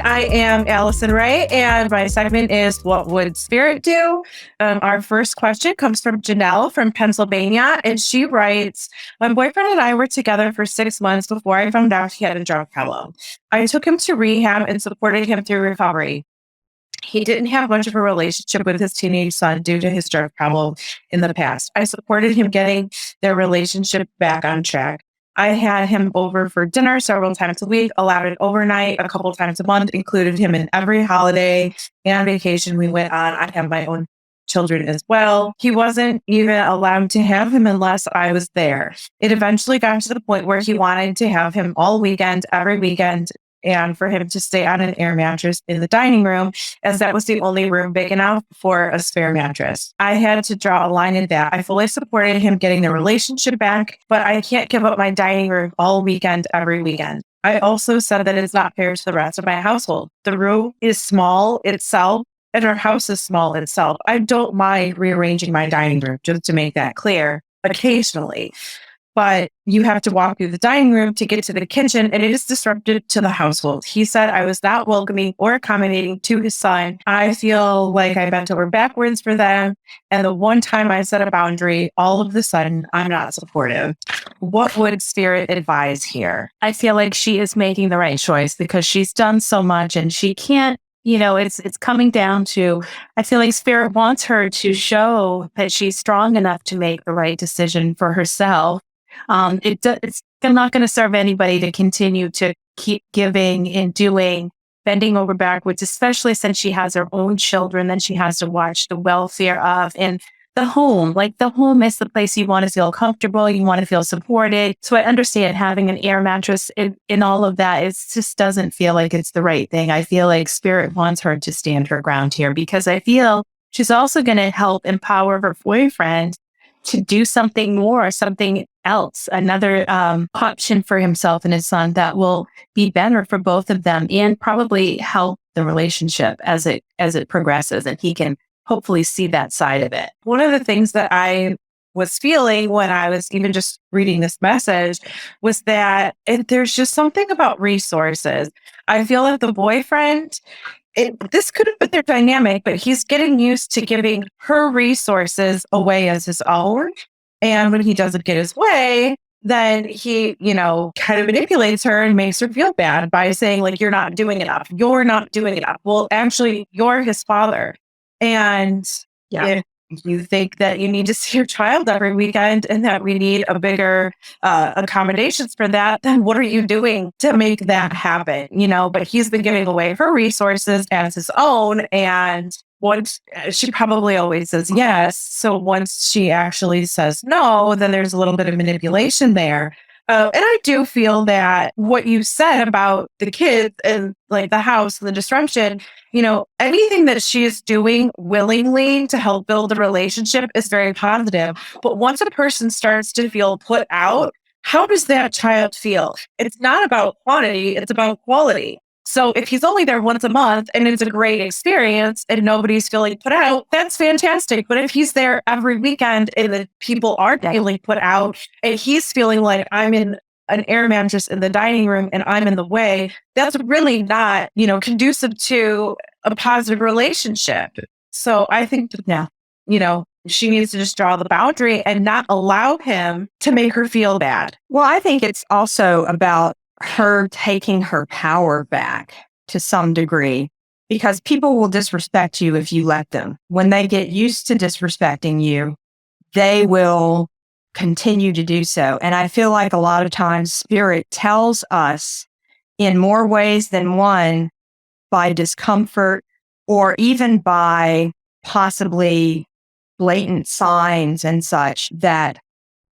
I am Allison Ray, and my segment is What Would Spirit Do? Our first question comes from Janelle from Pennsylvania, and she writes, my boyfriend and I were together for 6 months before I found out he had a drug problem. I took him to rehab and supported him through recovery. He didn't have much of a relationship with his teenage son due to his drug problem in the past. I supported him getting their relationship back on track. I had him over for dinner several times a week, allowed it overnight a couple times a month, included him in every holiday and vacation we went on. I have my own children as well. He wasn't even allowed to have him unless I was there. It eventually got to the point where he wanted to have him all weekend, every weekend, and for him to stay on an air mattress in the dining room, as that was the only room big enough for a spare mattress. I had to draw a line in that. I fully supported him getting the relationship back, but I can't give up my dining room all weekend, every weekend. I also said that it's not fair to the rest of my household. The room is small itself, and our house is small itself. I don't mind rearranging my dining room, just to make that clear, occasionally. But you have to walk through the dining room to get to the kitchen, and it is disruptive to the household. He said I was not welcoming or accommodating to his son. I feel like I bent over backwards for them. And the one time I set a boundary, all of a sudden, I'm not supportive. What would Spirit advise here? I feel like she is making the right choice because she's done so much and she can't, it's coming down to, I feel like Spirit wants her to show that she's strong enough to make the right decision for herself. It's not going to serve anybody to continue to keep giving and doing, bending over backwards, especially since she has her own children that she has to watch the welfare of. And the home, the home is the place you want to feel comfortable, you want to feel supported. So I understand having an air mattress in all of that, it just doesn't feel like it's the right thing. I feel like Spirit wants her to stand her ground here because I feel she's also going to help empower her boyfriend to do something more, something else, another option for himself and his son that will be better for both of them and probably help the relationship as it progresses, and he can hopefully see that side of it. One of the things that I was feeling when I was even just reading this message was that there's just something about resources. I feel like the boyfriend, this could have been their dynamic, but he's getting used to giving her resources away as his own. And when he doesn't get his way, then he, kind of manipulates her and makes her feel bad by saying, you're not doing enough. You're not doing enough. Well, actually, you're his father. And if you think that you need to see your child every weekend and that we need a bigger accommodations for that, then what are you doing to make that happen? But he's been giving away her resources as his own. And once she probably always says yes. So once she actually says no, then there's a little bit of manipulation there. And I do feel that what you said about the kids and the house and the disruption, anything that she is doing willingly to help build a relationship is very positive. But once a person starts to feel put out, how does that child feel? It's not about quantity, it's about quality. So if he's only there once a month and it's a great experience and nobody's feeling put out, that's fantastic. But if he's there every weekend and the people are feeling put out and he's feeling like I'm in an air mattress in the dining room and I'm in the way, that's really not, conducive to a positive relationship. So I think, she needs to just draw the boundary and not allow him to make her feel bad. Well, I think it's also about her taking her power back to some degree, because people will disrespect you if you let them. When they get used to disrespecting you, they will continue to do so. And I feel like a lot of times Spirit tells us in more ways than one, by discomfort or even by possibly blatant signs and such, that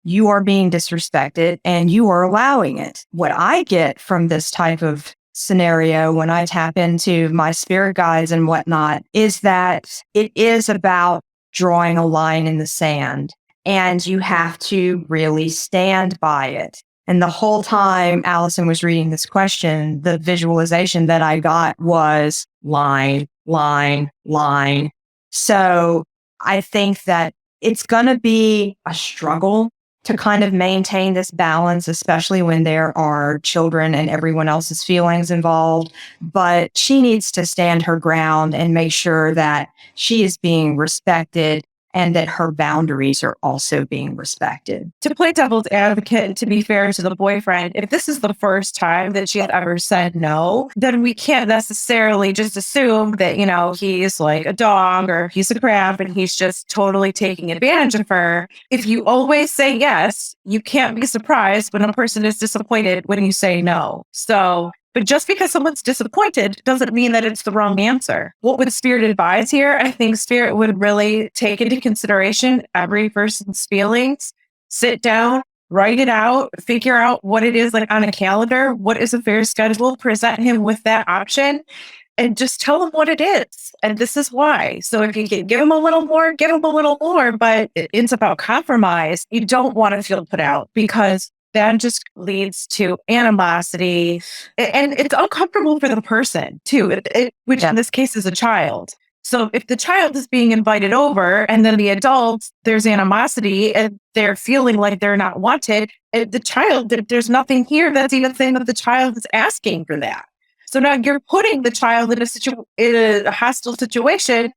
you are being disrespected and you are allowing it. What I get from this type of scenario when I tap into my spirit guides and whatnot is that it is about drawing a line in the sand, and you have to really stand by it. And the whole time Allison was reading this question, the visualization that I got was line, line, line. So I think that it's going to be a struggle to kind of maintain this balance, especially when there are children and everyone else's feelings involved. But she needs to stand her ground and make sure that she is being respected and that her boundaries are also being respected. To play devil's advocate and to be fair to the boyfriend, if this is the first time that she had ever said no, then we can't necessarily just assume that, he's like a dog or he's a crap and he's just totally taking advantage of her. If you always say yes, you can't be surprised when a person is disappointed when you say no. But just because someone's disappointed doesn't mean that it's the wrong answer. What would Spirit advise here? I think Spirit would really take into consideration every person's feelings, sit down, write it out, figure out what it is like on a calendar, what is a fair schedule, present him with that option, and just tell him what it is. And this is why. So if you can give him a little more, give him a little more, but it's about compromise. You don't want to feel put out because that just leads to animosity, and it's uncomfortable for the person too, which in this case is a child. So if the child is being invited over and then the adults, there's animosity and they're feeling like they're not wanted, the child, there's nothing here that's even saying that the child is asking for that. So now you're putting the child in a hostile situation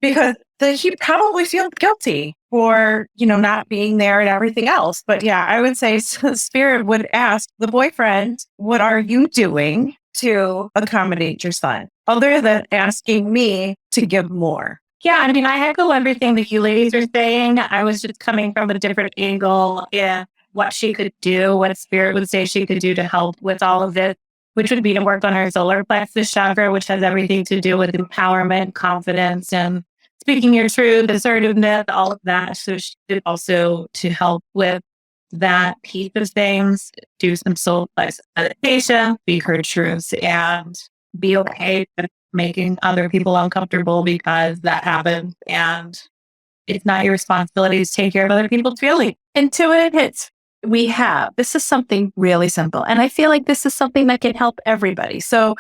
because he probably feels guilty for, not being there and everything else. But yeah, I would say Spirit would ask the boyfriend, what are you doing to accommodate your son? Other than asking me to give more. Yeah, I mean, I echo everything that you ladies are saying. I was just coming from a different angle. Yeah, what she could do, what Spirit would say she could do to help with all of this, which would be to work on her solar plexus chakra, which has everything to do with empowerment, confidence, and speaking your truth, assertiveness, all of that. So she did also to help with that piece of things, do some solar plexus meditation, speak her truth, and be okay with making other people uncomfortable because that happens. And it's not your responsibility to take care of other people's feelings. Intuitive hits. This is something really simple. And I feel like this is something that can help everybody. So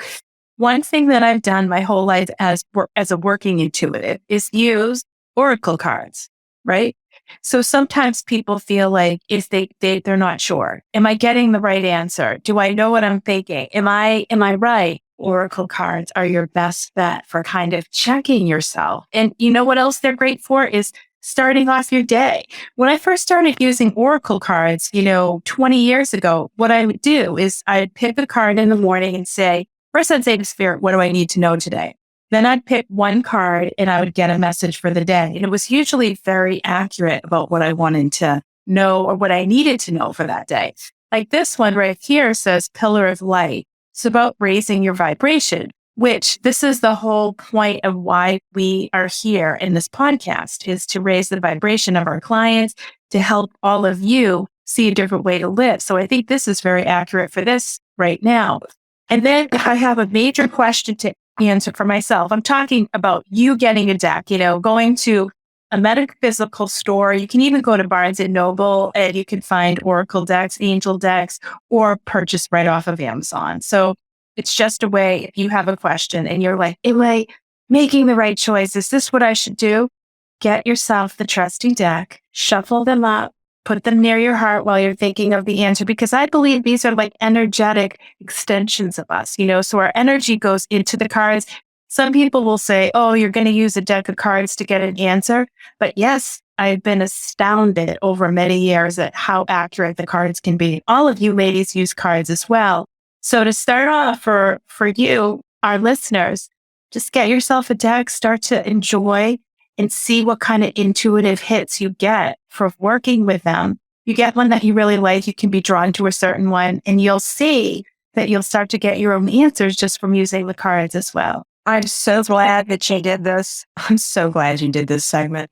one thing that I've done my whole life as a working intuitive is use oracle cards, right? So sometimes people feel like if they're not sure, am I getting the right answer? Do I know what I'm thinking? Am I right? Oracle cards are your best bet for kind of checking yourself. And you know what else they're great for is starting off your day. When I first started using oracle cards, 20 years ago, what I would do is I'd pick a card in the morning and say, first I'd say to Spirit, what do I need to know today? Then I'd pick one card and I would get a message for the day. And it was usually very accurate about what I wanted to know or what I needed to know for that day. Like this one right here says Pillar of Light. It's about raising your vibration, which this is the whole point of why we are here in this podcast, is to raise the vibration of our clients, to help all of you see a different way to live. So I think this is very accurate for this right now. And then I have a major question to answer for myself. I'm talking about you getting a deck, going to a metaphysical store. You can even go to Barnes and Noble and you can find oracle decks, angel decks, or purchase right off of Amazon. So it's just a way, if you have a question and you're like, am I making the right choice? Is this what I should do? Get yourself the trusty deck, shuffle them up, put them near your heart while you're thinking of the answer, because I believe these are like energetic extensions of us, so our energy goes into the cards. Some people will say, oh, you're going to use a deck of cards to get an answer. But yes, I've been astounded over many years at how accurate the cards can be. All of you ladies use cards as well. So to start off for you, our listeners, just get yourself a deck, start to enjoy and see what kind of intuitive hits you get for working with them. You get one that you really like, you can be drawn to a certain one, and you'll see that you'll start to get your own answers just from using the cards as well. I'm so glad that you did this. I'm so glad you did this segment.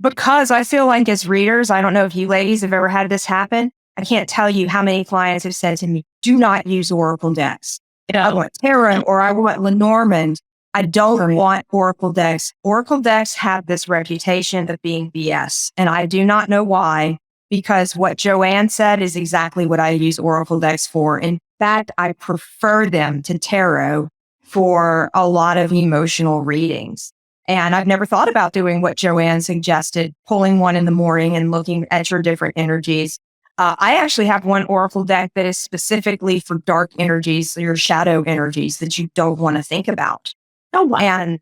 Because I feel like as readers, I don't know if you ladies have ever had this happen. I can't tell you how many clients have said to me, do not use oracle decks. I want tarot or I want Lenormand. I don't want oracle decks. Oracle decks have this reputation of being BS, and I do not know why, because what Joanne said is exactly what I use oracle decks for. In fact, I prefer them to tarot for a lot of emotional readings. And I've never thought about doing what Joanne suggested, pulling one in the morning and looking at your different energies. I actually have one oracle deck that is specifically for dark energies, your shadow energies that you don't want to think about. Oh, wow. And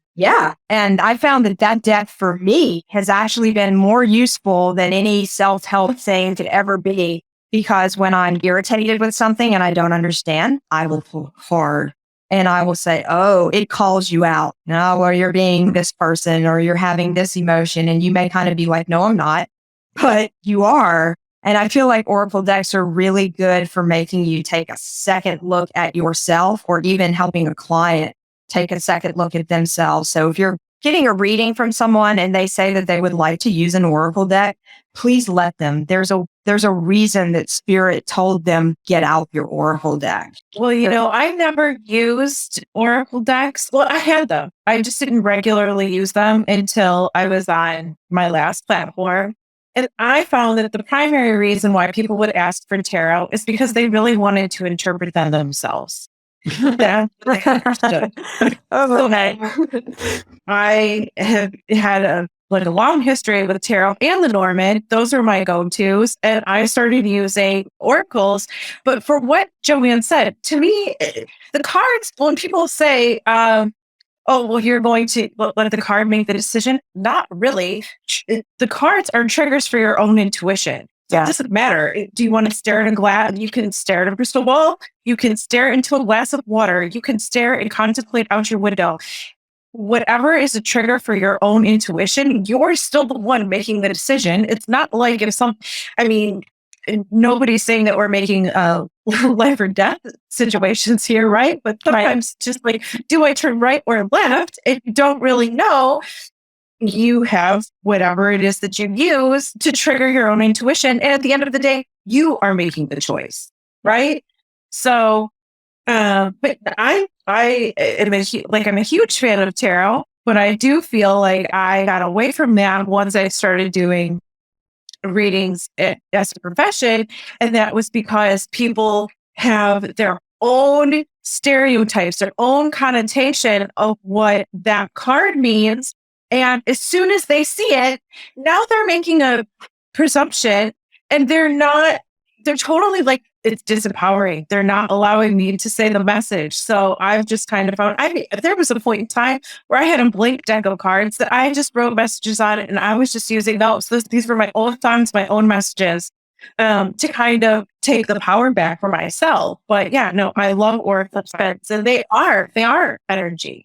and I found that deck for me has actually been more useful than any self-help thing could ever be, because when I'm irritated with something and I don't understand, I will pull hard and I will say, oh, it calls you out. No, or you're being this person or you're having this emotion. And you may kind of be like, no, I'm not, but you are. And I feel like oracle decks are really good for making you take a second look at yourself, or even helping a client take a second look at themselves. So if you're getting a reading from someone and they say that they would like to use an oracle deck, please let them. There's a reason that spirit told them, get out your oracle deck. Well, I never used oracle decks. Well, I had them. I just didn't regularly use them until I was on my last platform. And I found that the primary reason why people would ask for tarot is because they really wanted to interpret them themselves. That's what I understood. I have had a long history with tarot and the Norman. Those are my go-tos. And I started using oracles. But for what Joanne said, to me, the cards, when people say, oh, well, you're going to let the card make the decision. Not really. The cards are triggers for your own intuition. Yeah. It doesn't matter. Do you want to stare at a glass? You can stare at a crystal ball. You can stare into a glass of water. You can stare and contemplate out your window. Whatever is a trigger for your own intuition, you're still the one making the decision. It's not like nobody's saying that we're making life or death situations here, right? But sometimes just like, do I turn right or left? If you don't really know, you have whatever it is that you use to trigger your own intuition. And at the end of the day, you are making the choice, right? So, but I'm a huge fan of tarot, but I do feel like I got away from that once I started doing readings as a profession. And that was because people have their own stereotypes, their own connotation of what that card means. And as soon as they see it, now they're making a presumption, and they're totally like, it's disempowering. They're not allowing me to say the message. So I've just kind of found, there was a point in time where I had a blank deck of cards that I just wrote messages on it, and I was just using those. These were my own thoughts, my own messages, to kind of take the power back for myself. But yeah, no, I love oracle cards, and they are energy.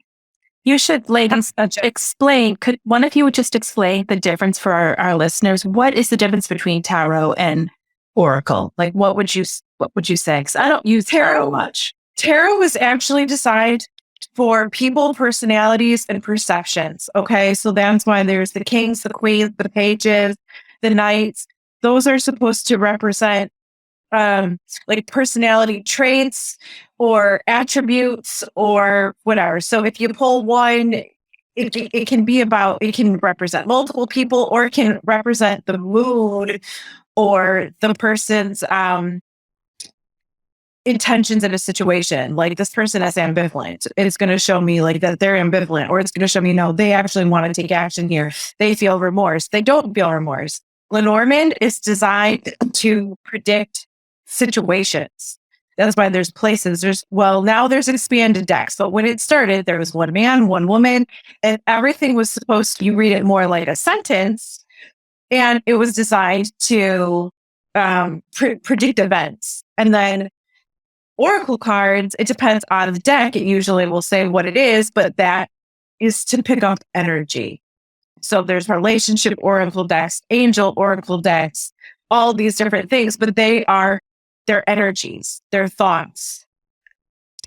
You should, ladies, explain. Could one of you would just explain the difference for our listeners? What is the difference between tarot and oracle? Like, what would you say? Because I don't use tarot much. Tarot is actually designed for people, personalities, and perceptions. Okay, so that's why there's the kings, the queens, the pages, the knights. Those are supposed to represent like personality traits or attributes or whatever. So if you pull one, it can represent multiple people, or it can represent the mood or the person's intentions in a situation. Like, this person is ambivalent. It's going to show me like that they're ambivalent, or it's going to show me, no, they actually want to take action here. They feel remorse. They don't feel remorse. Lenormand is designed to predict situations. That's why there's places. Now there's expanded decks. But when it started, there was one man, one woman, and everything was supposed to, you read it more like a sentence, and it was designed to predict events. And then oracle cards, it depends on the deck. It usually will say what it is, but that is to pick up energy. So there's relationship oracle decks, angel oracle decks, all these different things, but they are their energies, their thoughts,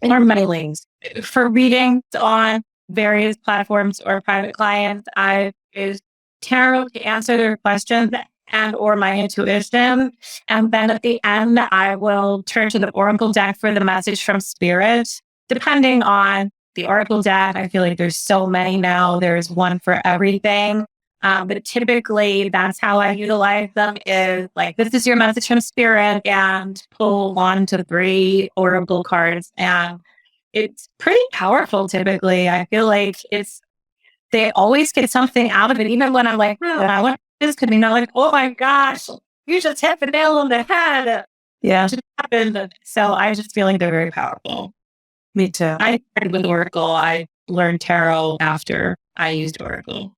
and our feelings. For readings on various platforms or private clients, I use tarot to answer their questions and or my intuition. And then at the end, I will turn to the oracle deck for the message from spirit. Depending on the oracle deck, I feel like there's so many now. There's one for everything. But typically, that's how I utilize them, is like, this is your message from spirit, and pull 1 to 3 oracle cards. And it's pretty powerful typically. I feel like they always get something out of it. Even when I'm like, I want this could be not like, oh my gosh, you just hit the nail on the head. Yeah. It just happened. So I just feeling they're very powerful. Me too. I started with Oracle. I learned tarot after I used Oracle.